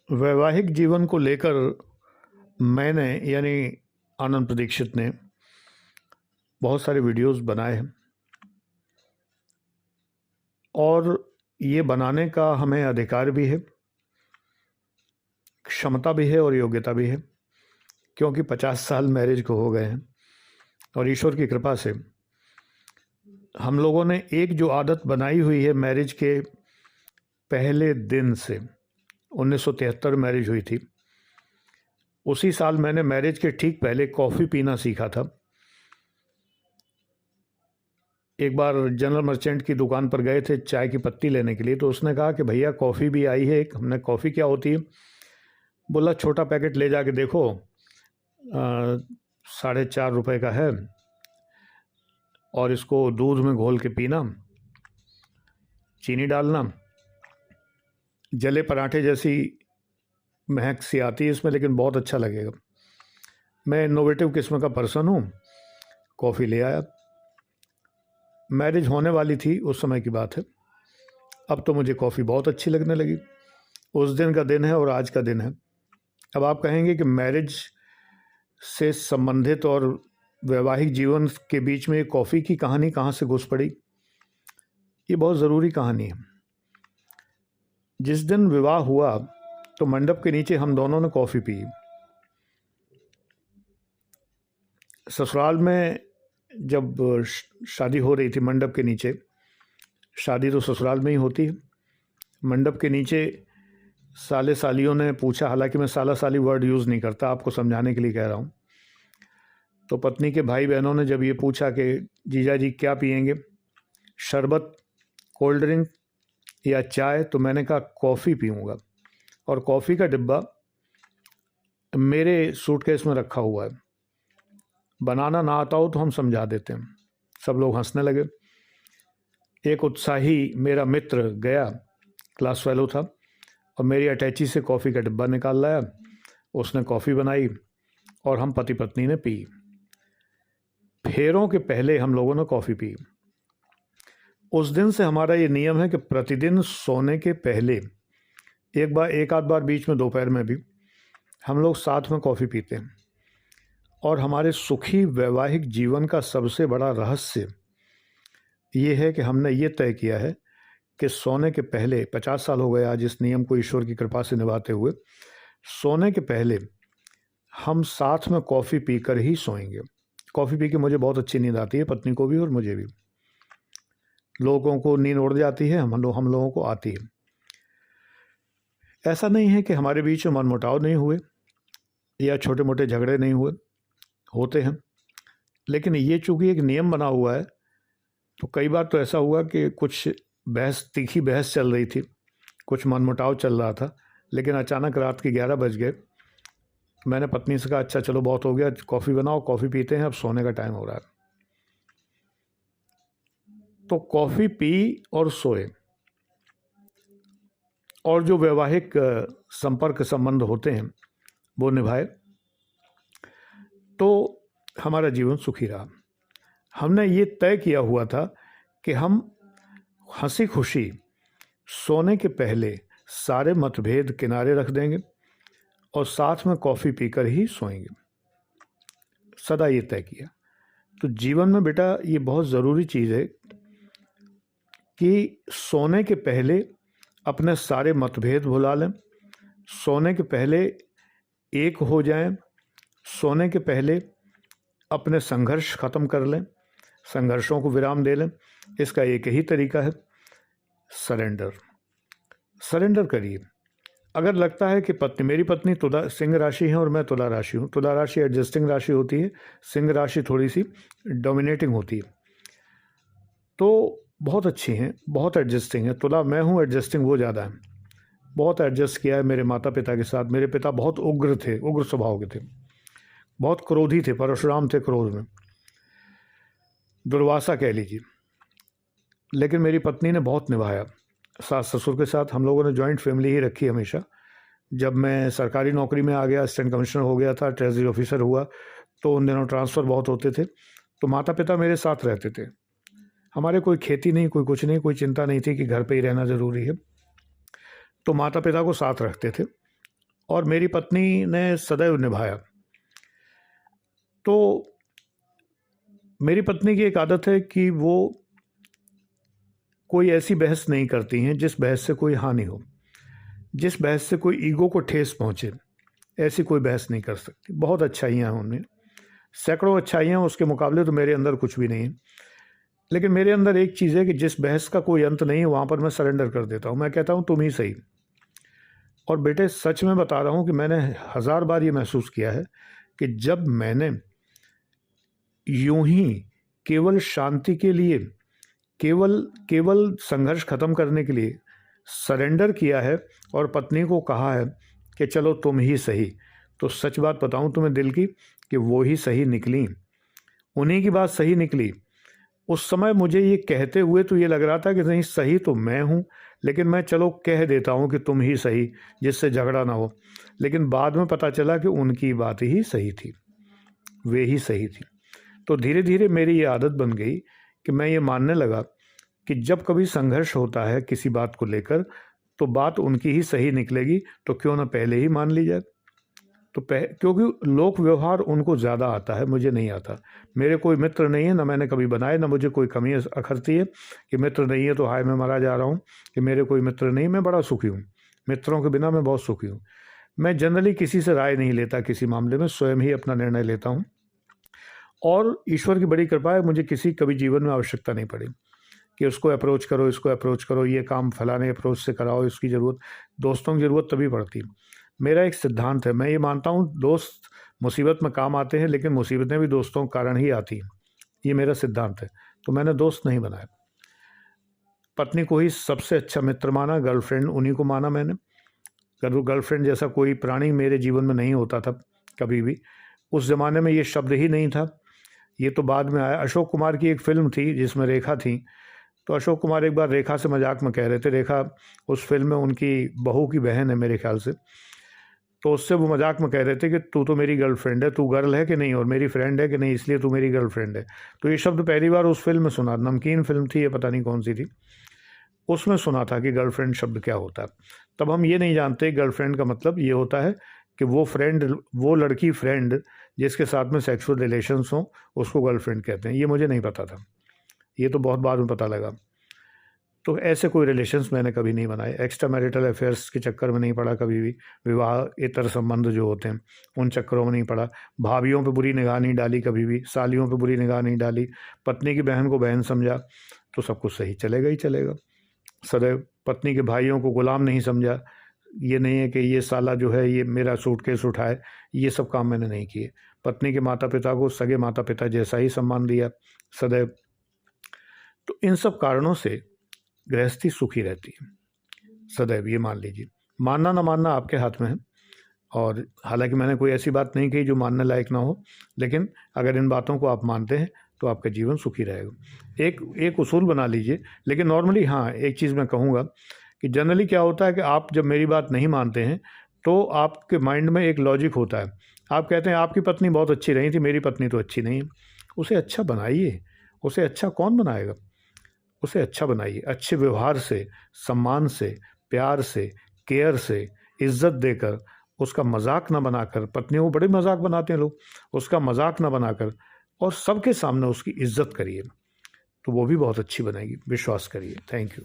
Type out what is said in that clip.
वैवाहिक जीवन को लेकर मैंने यानी आनंद प्रदीक्षित ने बहुत सारे वीडियोस बनाए हैं और ये बनाने का हमें अधिकार भी है, क्षमता भी है और योग्यता भी है, क्योंकि 50 साल मैरिज को हो गए हैं और ईश्वर की कृपा से हम लोगों ने एक जो आदत बनाई हुई है मैरिज के पहले दिन से, 1973 मैरिज हुई थी, उसी साल मैंने मैरिज के ठीक पहले कॉफ़ी पीना सीखा था। एक बार जनरल मर्चेंट की दुकान पर गए थे चाय की पत्ती लेने के लिए, तो उसने कहा कि भैया कॉफ़ी भी आई है एक। हमने कॉफ़ी क्या होती है, बोला छोटा पैकेट ले जाके देखो, 4.5 रुपये का है और इसको दूध में घोल के पीना, चीनी डालना, जले पराठे जैसी महक सी आती है इसमें, लेकिन बहुत अच्छा लगेगा। मैं इनोवेटिव किस्म का पर्सन हूँ, कॉफ़ी ले आया। मैरिज होने वाली थी, उस समय की बात है। अब तो मुझे कॉफ़ी बहुत अच्छी लगने लगी। उस दिन का दिन है और आज का दिन है। अब आप कहेंगे कि मैरिज से संबंधित और वैवाहिक जीवन के बीच में कॉफ़ी की कहानी कहाँ से घुस पड़ी। ये बहुत ज़रूरी कहानी है। जिस दिन विवाह हुआ तो मंडप के नीचे हम दोनों ने कॉफ़ी पी। ससुराल में जब शादी हो रही थी मंडप के नीचे, शादी तो ससुराल में ही होती है, मंडप के नीचे साले सालियों ने पूछा, हालांकि मैं साला साली वर्ड यूज़ नहीं करता, आपको समझाने के लिए कह रहा हूँ। तो पत्नी के भाई बहनों ने जब ये पूछा कि जीजा जी क्या पियेंगे, शरबत, कोल्ड ड्रिंक या चाय, तो मैंने कहा कॉफ़ी पीऊँगा। और कॉफ़ी का डिब्बा मेरे सूटकेस में रखा हुआ है, बनाना ना आता हो तो हम समझा देते हैं। सब लोग हंसने लगे। एक उत्साही मेरा मित्र गया, क्लास फेलो था, और मेरी अटैची से कॉफ़ी का डिब्बा निकाल लाया। उसने कॉफ़ी बनाई और हम पति पत्नी ने पी। फेरों के पहले हम लोगों ने कॉफ़ी पी। उस दिन से हमारा ये नियम है कि प्रतिदिन सोने के पहले एक आध बार बीच में दोपहर में भी हम लोग साथ में कॉफ़ी पीते हैं। और हमारे सुखी वैवाहिक जीवन का सबसे बड़ा रहस्य ये है कि हमने ये तय किया है कि सोने के पहले, 50 साल हो गए आज इस नियम को ईश्वर की कृपा से निभाते हुए, सोने के पहले हम साथ में कॉफ़ी पीकर ही सोएंगे। कॉफ़ी पी के मुझे बहुत अच्छी नींद आती है, पत्नी को भी और मुझे भी। लोगों को नींद उड़ जाती है, हम लोगों को आती है। ऐसा नहीं है कि हमारे बीच में मनमुटाव नहीं हुए या छोटे मोटे झगड़े नहीं हुए, होते हैं, लेकिन ये चूँकि एक नियम बना हुआ है, तो कई बार तो ऐसा हुआ कि कुछ तीखी बहस चल रही थी, कुछ मनमुटाव चल रहा था, लेकिन अचानक रात के 11 बज गए। मैंने पत्नी से कहा, अच्छा चलो बहुत हो गया, कॉफ़ी बनाओ, कॉफ़ी पीते हैं, अब सोने का टाइम हो रहा है। तो कॉफ़ी पी और सोए, और जो वैवाहिक संपर्क संबंध होते हैं वो निभाए, तो हमारा जीवन सुखी रहा। हमने ये तय किया हुआ था कि हम हंसी खुशी सोने के पहले सारे मतभेद किनारे रख देंगे और साथ में कॉफ़ी पीकर ही सोएंगे। सदा ये तय किया। तो जीवन में बेटा ये बहुत ज़रूरी चीज़ है कि सोने के पहले अपने सारे मतभेद भुला लें, सोने के पहले एक हो जाएं, सोने के पहले अपने संघर्ष ख़त्म कर लें, संघर्षों को विराम दे लें। इसका एक ही तरीका है, सरेंडर। सरेंडर करिए। अगर लगता है कि मेरी पत्नी सिंह राशि है और मैं तुला राशि हूँ, तुला राशि एडजस्टिंग राशि होती है, सिंह राशि थोड़ी सी डोमिनेटिंग होती है, तो बहुत अच्छी हैं, बहुत एडजस्टिंग है। तुला मैं हूँ, एडजस्टिंग वो ज़्यादा है। बहुत एडजस्ट किया है मेरे माता पिता के साथ। मेरे पिता बहुत उग्र थे, उग्र स्वभाव के थे, बहुत क्रोधी थे, परशुराम थे क्रोध में, दुर्वासा कह लीजिए। लेकिन मेरी पत्नी ने बहुत निभाया। सास ससुर के साथ हम लोगों ने जॉइंट फैमिली ही रखी हमेशा। जब मैं सरकारी नौकरी में आ गया, असिस्टेंट कमिश्नर हो गया था, ट्रेजरी ऑफिसर हुआ, तो उन दिनों ट्रांसफ़र बहुत होते थे, तो माता पिता मेरे साथ रहते थे। हमारे कोई खेती नहीं, कोई कुछ नहीं, कोई चिंता नहीं थी कि घर पे ही रहना ज़रूरी है, तो माता पिता को साथ रखते थे और मेरी पत्नी ने सदैव निभाया। तो मेरी पत्नी की एक आदत है कि वो कोई ऐसी बहस नहीं करती हैं जिस बहस से कोई हानि हो, जिस बहस से कोई ईगो को ठेस पहुंचे, ऐसी कोई बहस नहीं कर सकती। बहुत अच्छाइयाँ हैं उनमें, सैकड़ों अच्छाइयाँ, उसके मुकाबले तो मेरे अंदर कुछ भी नहीं है। लेकिन मेरे अंदर एक चीज़ है कि जिस बहस का कोई अंत नहीं है वहाँ पर मैं सरेंडर कर देता हूँ। मैं कहता हूँ तुम ही सही। और बेटे सच में बता रहा हूँ कि मैंने 1000 बार ये महसूस किया है कि जब मैंने यूं ही केवल शांति के लिए, केवल संघर्ष खत्म करने के लिए सरेंडर किया है और पत्नी को कहा है कि चलो तुम ही सही, तो सच बात बताऊं तुम्हें दिल की कि वो ही सही निकली, उन्हीं की बात सही निकली। उस समय मुझे ये कहते हुए तो ये लग रहा था कि नहीं सही तो मैं हूँ, लेकिन मैं चलो कह देता हूँ कि तुम ही सही, जिससे झगड़ा ना हो। लेकिन बाद में पता चला कि उनकी बात ही सही थी, वे ही सही थी। तो धीरे धीरे मेरी ये आदत बन गई कि मैं ये मानने लगा कि जब कभी संघर्ष होता है किसी बात को लेकर तो बात उनकी ही सही निकलेगी, तो क्यों ना पहले ही मान ली जाए। तो क्योंकि लोक व्यवहार उनको ज़्यादा आता है, मुझे नहीं आता। मेरे कोई मित्र नहीं है, ना मैंने कभी बनाए, ना मुझे कोई कमी अखरती है कि मित्र नहीं है तो हाय मैं मरा जा रहा हूँ कि मेरे कोई मित्र नहीं। मैं बड़ा सुखी हूँ, मित्रों के बिना मैं बहुत सुखी हूँ। मैं जनरली किसी से राय नहीं लेता किसी मामले में, स्वयं ही अपना निर्णय लेता हूँ। और ईश्वर की बड़ी कृपा है, मुझे किसी कभी जीवन में आवश्यकता नहीं पड़ी कि उसको अप्रोच करो, इसको अप्रोच करो, ये काम फलाने अप्रोच से कराओ, इसकी ज़रूरत। दोस्तों की ज़रूरत तभी पड़ती है। मेरा एक सिद्धांत है, मैं ये मानता हूँ दोस्त मुसीबत में काम आते हैं, लेकिन मुसीबतें भी दोस्तों के कारण ही आती हैं। ये मेरा सिद्धांत है। तो मैंने दोस्त नहीं बनाया, पत्नी को ही सबसे अच्छा मित्र माना, गर्लफ्रेंड उन्हीं को माना मैंने। गर्लफ्रेंड जैसा कोई प्राणी मेरे जीवन में नहीं होता था कभी भी। उस ज़माने में ये शब्द ही नहीं था, ये तो बाद में आया। अशोक कुमार की एक फिल्म थी जिसमें रेखा थी, तो अशोक कुमार एक बार रेखा से मजाक में कह रहे थे, रेखा उस फिल्म में उनकी बहू की बहन है मेरे ख्याल से, तो उससे वो मजाक में कह रहे थे कि तू तो मेरी गर्लफ्रेंड है, तू गर्ल है कि नहीं, और मेरी फ्रेंड है कि नहीं, इसलिए तू मेरी गर्लफ्रेंड है। तो ये शब्द पहली बार उस फिल्म में सुना, नमकीन फिल्म थी, ये पता नहीं कौन सी थी, उसमें सुना था कि गर्लफ्रेंड शब्द क्या होता है। तब हम ये नहीं जानते गर्लफ्रेंड का मतलब ये होता है कि वो फ्रेंड, वो लड़की फ्रेंड जिसके साथ में सेक्सुअल रिलेशंस हों, उसको गर्लफ्रेंड कहते हैं। ये मुझे नहीं पता था, ये तो बहुत बाद में पता लगा। तो ऐसे कोई रिलेशंस मैंने कभी नहीं बनाए, एक्स्ट्रा मैरिटल अफेयर्स के चक्कर में नहीं पड़ा कभी भी, विवाह इतर संबंध जो होते हैं उन चक्करों में नहीं पड़ा, भाभियों पे बुरी निगाह नहीं डाली कभी भी, सालियों पे बुरी निगाह नहीं डाली, पत्नी की बहन को बहन समझा, तो सब कुछ सही चलेगा ही चलेगा। सदैव पत्नी के भाइयों को गुलाम नहीं समझा, ये नहीं है कि ये साला जो है ये मेरा सूटकेस उठाए, ये सब काम मैंने नहीं किए। पत्नी के माता पिता को सगे माता पिता जैसा ही सम्मान दिया सदैव। तो इन सब कारणों से गृहस्थी सुखी रहती है सदैव, ये मान लीजिए। मानना ना मानना आपके हाथ में है, और हालांकि मैंने कोई ऐसी बात नहीं कही जो मानने लायक ना हो, लेकिन अगर इन बातों को आप मानते हैं तो आपका जीवन सुखी रहेगा। एक उसूल बना लीजिए। लेकिन नॉर्मली हाँ, एक चीज़ मैं कहूँगा कि जनरली क्या होता है कि आप जब मेरी बात नहीं मानते हैं तो आपके माइंड में एक लॉजिक होता है। आप कहते हैं आपकी पत्नी बहुत अच्छी रही थी, मेरी पत्नी तो अच्छी नहीं है। उसे अच्छा बनाइए, उसे अच्छा कौन बनाएगा, उसे अच्छा बनाइए, अच्छे व्यवहार से, सम्मान से, प्यार से, केयर से, इज्जत देकर, उसका मजाक ना बनाकर। पत्नियों को बड़े मजाक बनाते हैं लोग, उसका मजाक ना बनाकर और सबके सामने उसकी इज्जत करिए, तो वो भी बहुत अच्छी बनेगी, विश्वास करिए। Thank you.